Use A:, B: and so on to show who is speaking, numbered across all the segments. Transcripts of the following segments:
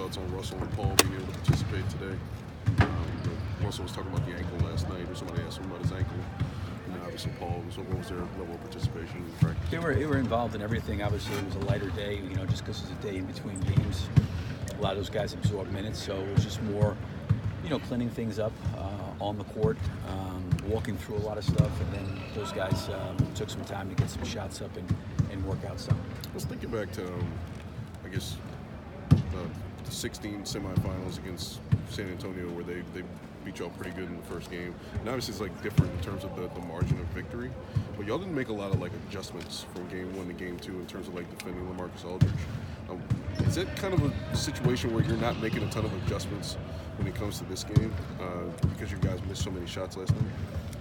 A: thoughts on Russell and Paul being able to participate today? Russell was talking about the ankle last night, or somebody asked him about his ankle. And obviously Paul, what was their level of participation in practice?
B: They were involved in everything. Obviously it was a lighter day, just because it's a day in between games. A lot of those guys absorb minutes, so it was just more, cleaning things up on the court, walking through a lot of stuff, and then those guys took some time to get some shots up and work out some.
A: I was thinking back to, I guess, the 16 semifinals against San Antonio, where they beat y'all pretty good in the first game. And obviously it's like different in terms of the margin of victory, but y'all didn't make a lot of like adjustments from game 1 to game 2 in terms of like defending LaMarcus Aldridge. Is it kind of a situation where you're not making a ton of adjustments when it comes to this game because you guys missed so many shots last night?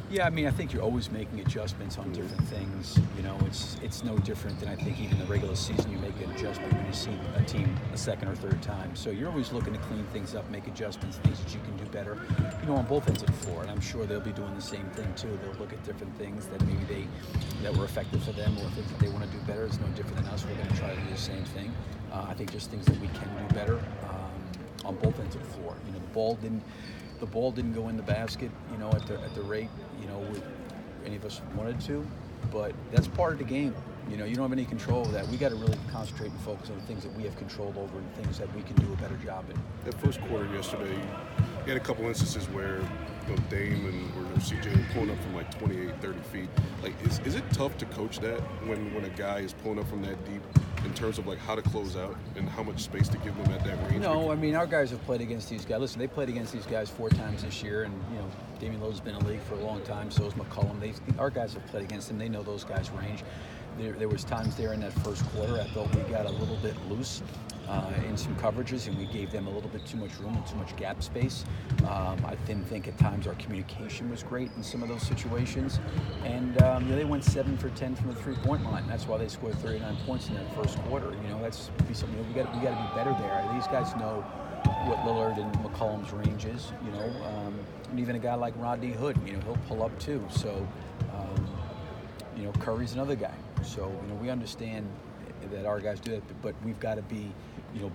B: Yeah, I think you're always making adjustments on different things. It's no different than I think even the regular season you make an adjustment when you see a team a second or third time. So you're always looking to clean things up, make adjustments, things that you can do better, on both ends of the floor. And I'm sure they'll be doing the same thing too. They'll look at different things that maybe that were effective for them, or things that they want to do better. It's no different than us. We're going to try to do the same thing. I think just things that we can do better on both ends of the floor. The ball didn't go in the basket, at the rate, any of us wanted to, but that's part of the game. You don't have any control of that. We got to really concentrate and focus on the things that we have control over and things that we can do a better job in.
A: That first quarter yesterday, you had a couple instances where Dame or CJ pulling up from like 28, 30 feet. Like, is it tough to coach that when a guy is pulling up from that deep in terms of like how to close out and how much space to give them at that range?
B: No, our guys have played against these guys. Listen, they played against these guys 4 times this year, and Damian Lillard's been in the league for a long time. So has McCollum. Our guys have played against them. They know those guys' range. There was times there in that first quarter I thought we got a little bit loose in some coverages, and we gave them a little bit too much room and too much gap space. I didn't think at times our communication was great in some of those situations, and they went 7 for 10 from the 3-point line. That's why they scored 39 points in that first quarter. That's something we got to be better there. These guys know what Lillard and McCollum's range is. And even a guy like Rodney Hood, he'll pull up too. So Curry's another guy. So we understand that our guys do that, but we've got to be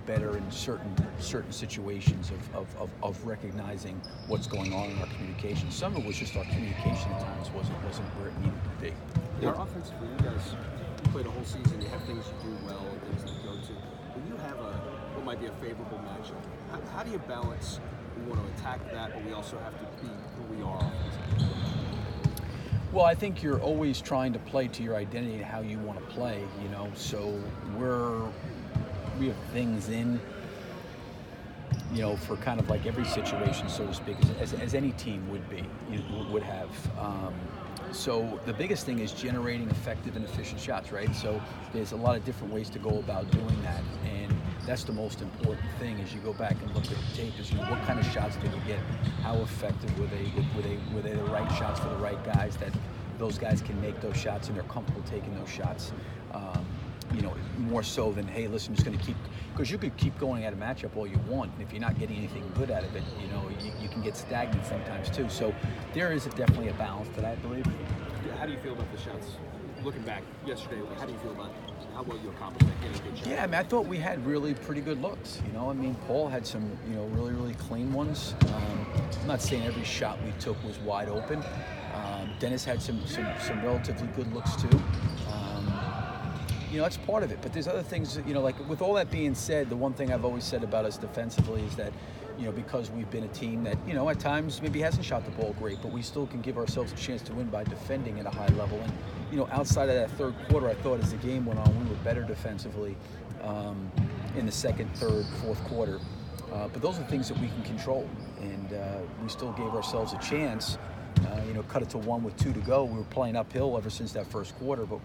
B: better in certain situations of recognizing what's going on in our communication. Some of it was just our communication at times wasn't where it needed to be.
C: Yeah. Offensively, you guys played a whole season. You have things you do well and things that go to. When you have what might be a favorable matchup, how do you balance? We want to attack that, but we also have to be who we are offensively.
B: Well, I think you're always trying to play to your identity and how you want to play, so we have things in, for kind of like every situation, so to speak, as any team would have. So the biggest thing is generating effective and efficient shots, right? So there's a lot of different ways to go about doing that, and that's the most important thing. As you go back and look at the tape, is what kind of shots did we get? How effective were they the right shots for the right guys, that those guys can make those shots and they're comfortable taking those shots? More so than, hey, listen, I'm just going to keep, because you could keep going at a matchup all you want, and if you're not getting anything good out of it, you can get stagnant sometimes too. So there is definitely a balance to that, I believe.
C: How do you feel about the shots? Looking back yesterday, how do you feel about how well you accomplished that, getting good shots?
B: Yeah, I thought we had really pretty good looks. Paul had some, really, really clean ones. I'm not saying every shot we took was wide open. Dennis had some relatively good looks too. That's part of it. But there's other things, like with all that being said, the one thing I've always said about us defensively is that, because we've been a team that, at times maybe hasn't shot the ball great, but we still can give ourselves a chance to win by defending at a high level. And, outside of that third quarter, I thought as the game went on, we were better defensively in the second, third, fourth quarter. But those are things that we can control. And we still gave ourselves a chance. Cut it to 1 with 2 to go. We were playing uphill ever since that first quarter, but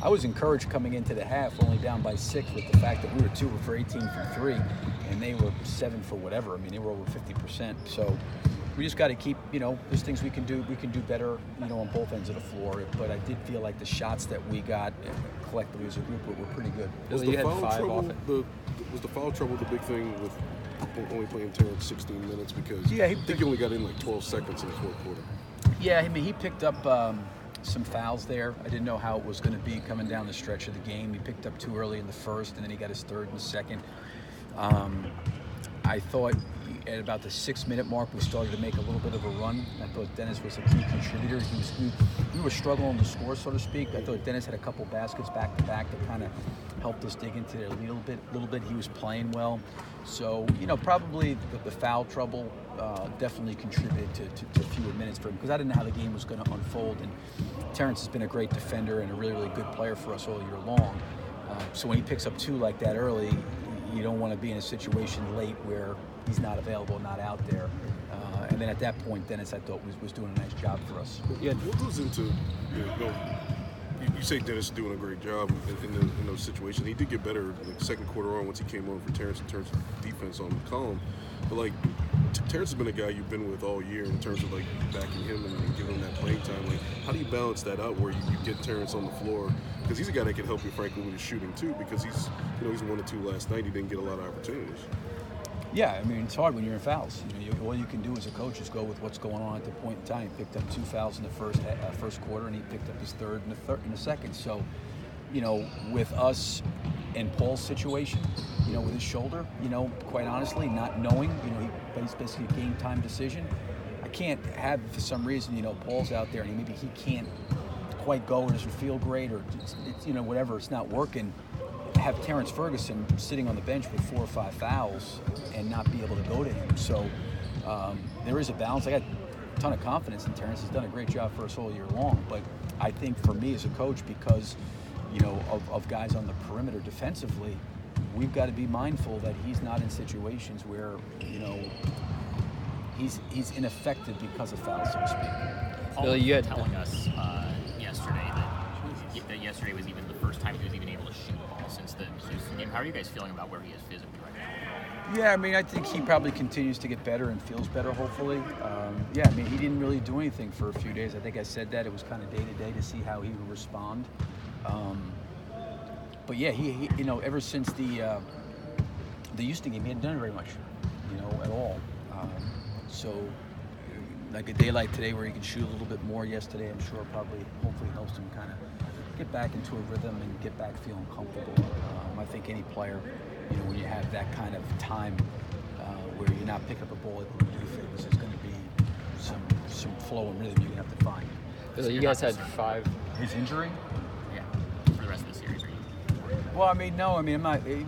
B: I was encouraged coming into the half, only down by 6, with the fact that we were 2 for 18 from 3, and they were 7 for whatever. They were over 50%. So we just got to keep, there's things we can do better, on both ends of the floor. But I did feel like the shots that we got collectively as a group were pretty good.
A: Was the foul trouble the big thing with only playing Terrence 16 minutes? Because I think he only got in like 12 seconds in the fourth quarter.
B: Yeah, he picked up some fouls there. I didn't know how it was going to be coming down the stretch of the game. He picked up 2 early in the first, and then he got his 3rd and 2nd. I thought at about the 6-minute mark, we started to make a little bit of a run. I thought Dennis was a key contributor. We were struggling to score, so to speak. I thought Dennis had a couple baskets back to back that kind of helped us dig into it a little bit. He was playing well. So, probably the foul trouble definitely contributed to fewer minutes for him, because I didn't know how the game was going to unfold. And Terrence has been a great defender and a really, really good player for us all year long. So when he picks up 2 like that early, you don't want to be in a situation late where he's not available, not out there. And then at that point, Dennis, I thought, was doing a nice job for us.
A: Yeah. What goes into, you say Dennis is doing a great job in those situations. He did get better like second quarter on once he came on for Terrence in terms of defense on McCollum. But like, Terrence has been a guy you've been with all year in terms of like backing him and giving him that playing time. Like, how do you balance that out where you get Terrence on the floor? Because he's a guy that can help you, frankly, with his shooting too. Because he's 1 or 2 last night. He didn't get a lot of opportunities.
B: Yeah, I mean, it's hard when you're in fouls. All you can do as a coach is go with what's going on at the point in time. He picked up 2 fouls in the first quarter, and he picked up his third in the second. So, with us and Paul's situation, with his shoulder, quite honestly, not knowing, but it's basically a game time decision. I can't have, for some reason, Paul's out there and maybe he can't quite go or doesn't feel great or it's whatever, it's not working. Have Terrence Ferguson sitting on the bench with 4 or 5 fouls and not be able to go to him. So there is a balance. I got a ton of confidence in Terrence. He's done a great job for us all year long. But I think for me as a coach, because of guys on the perimeter defensively, we've got to be mindful that he's not in situations where he's ineffective because of fouls, so to speak.
D: Billy, you had telling us yesterday that yesterday was even the first time he was even able to shoot the ball since the Houston game. How are you guys feeling about where he is physically right now?
B: Yeah, I mean, I think he probably continues to get better and feels better, hopefully. I mean, he didn't really do anything for a few days. I think I said that. It was kind of day-to-day to see how he would respond. But yeah, he ever since the Houston game, he hadn't done very much, at all. So like a day like today where he could shoot a little bit more yesterday, I'm sure hopefully helps him kind of get back into a rhythm and get back feeling comfortable. I think any player, when you have that kind of time where you're not picking up a ball able to do things, there's going to be some flow and rhythm you're going to have to find.
D: So
E: you guys had 5.
B: His injury?
D: Yeah, for the rest of the series, are you?
B: Well, no.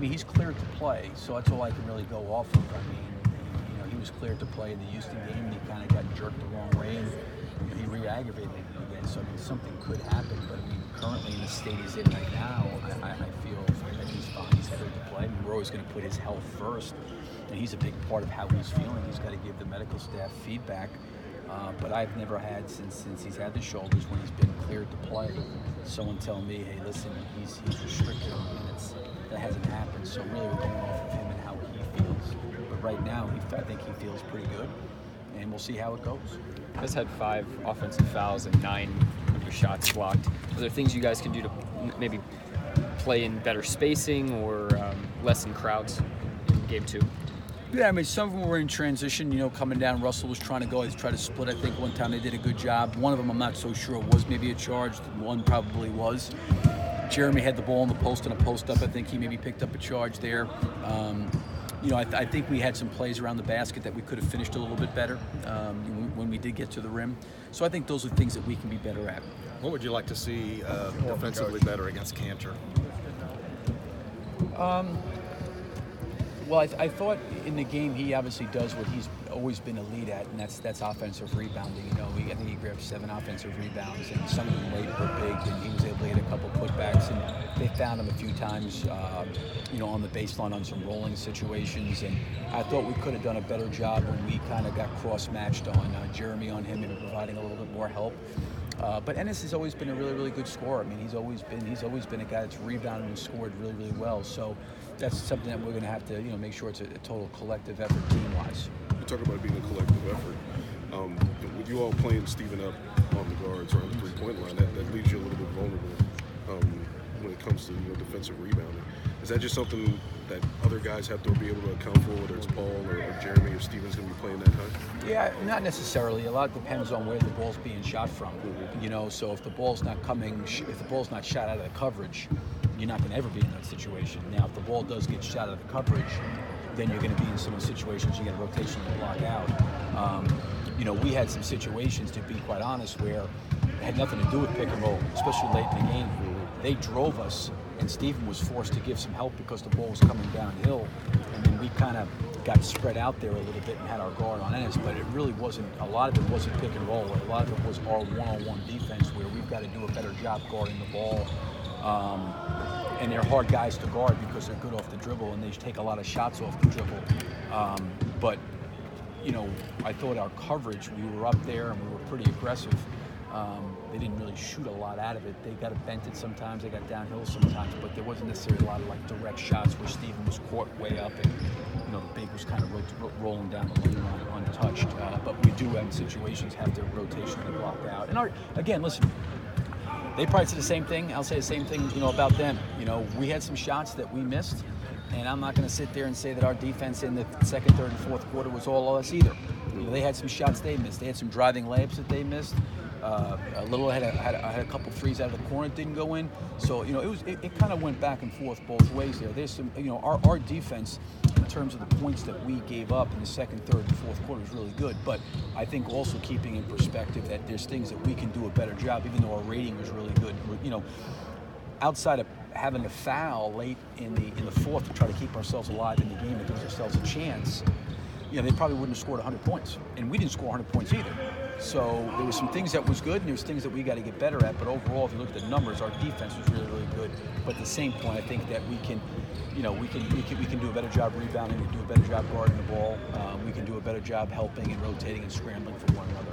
B: He's cleared to play, so that's all I can really go off of. He was cleared to play in the Houston game, and he kind of got jerked the wrong way, and he re-aggravated it again. So something could happen. But currently in the state he's in right now, I feel that he's fine. He's cleared to play. We're always going to put his health first, and he's a big part of how he's feeling. He's got to give the medical staff feedback. But I've never had since he's had the shoulders, when he's been cleared to play, someone tell me, hey, listen, he's restricted on minutes. That hasn't happened. So really we're going off of him and how he feels. But right now, I think he feels pretty good, and we'll see how it goes.
E: You guys had 5 offensive fouls and 9 of your shots blocked. Are there things you guys can do to maybe play in better spacing or lessen crowds in game 2?
B: Yeah, some of them were in transition, coming down. Russell was trying to go. He tried to split. I think one time they did a good job. One of them, I'm not so sure, was maybe a charge. One probably was. Jeremy had the ball in the post and a post up. I think he maybe picked up a charge there. I think we had some plays around the basket that we could have finished a little bit better when we did get to the rim. So I think those are things that we can be better at.
C: What would you like to see defensively better against Cantor?
B: Well, I thought in the game he obviously does what he's always been elite at, and that's offensive rebounding. I think he grabbed 7 offensive rebounds, and some of them late were big, and he was able to get a couple putbacks, and they found him a few times, on the baseline on some rolling situations. And I thought we could have done a better job when we kind of got cross-matched on Jeremy on him and providing a little bit more help. But Ennis has always been a really, really good scorer. He's always been a guy that's rebounded and scored really, really well. So that's something that we're going to have to, make sure it's a total collective effort team-wise.
A: You talk about being a collective effort. With you all playing Steven up on the guards or on the three-point line, that leaves you a little bit vulnerable when it comes to defensive rebounding. Is that just something that other guys have to be able to account for, whether it's Paul or Jeremy or Steven's going to be playing that high?
B: Yeah, not necessarily. A lot depends on where the ball's being shot from. So if the ball's not shot out of the coverage, you're not going to ever be in that situation. Now, if the ball does get shot out of the coverage, then you're going to be in some situations you get a rotationally block out. You know, we had some situations, to be quite honest, where it had nothing to do with pick and roll, especially late in the game. They drove us, and Stephen was forced to give some help because the ball was coming downhill, and then we kind of got spread out there a little bit and had our guard on Ennis, but it really wasn't, a lot of it wasn't pick and roll. A lot of it was our one-on-one defense, where we've got to do a better job guarding the ball. And they're hard guys to guard because they're good off the dribble, and they take a lot of shots off the dribble. But you know, I thought our coverage, we were up there and we were pretty aggressive. They didn't really shoot a lot out of it. They got it bented sometimes, they got downhill sometimes, but there wasn't necessarily a lot of like direct shots where Stephen was caught way up and, you know, the big was kind of rolling down the lane line untouched. But we do in situations have to rotationally block out. And again, listen, they probably say the same thing. I'll say the same thing, you know, about them. You know, we had some shots that we missed, and I'm not going to sit there and say that our defense in the second, third, and fourth quarter was all us either. You know, they had some shots they missed. They had some driving layups that they missed. I had a couple threes out of the corner that didn't go in. So, you know, it kind of went back and forth both ways there. There's some, you know, our defense in terms of the points that we gave up in the second, third, and fourth quarter was really good. But I think also keeping in perspective that there's things that we can do a better job, even though our rating was really good. You know, outside of having a foul late in the fourth to try to keep ourselves alive in the game and give ourselves a chance, you know, they probably wouldn't have scored 100 points. And we didn't score 100 points either. So there were some things that was good, and there was things that we got to get better at. But overall, if you look at the numbers, our defense was really, really good. But at the same point, I think that we can, you know, we can do a better job rebounding. We can do a better job guarding the ball. We can do a better job helping and rotating and scrambling for one another.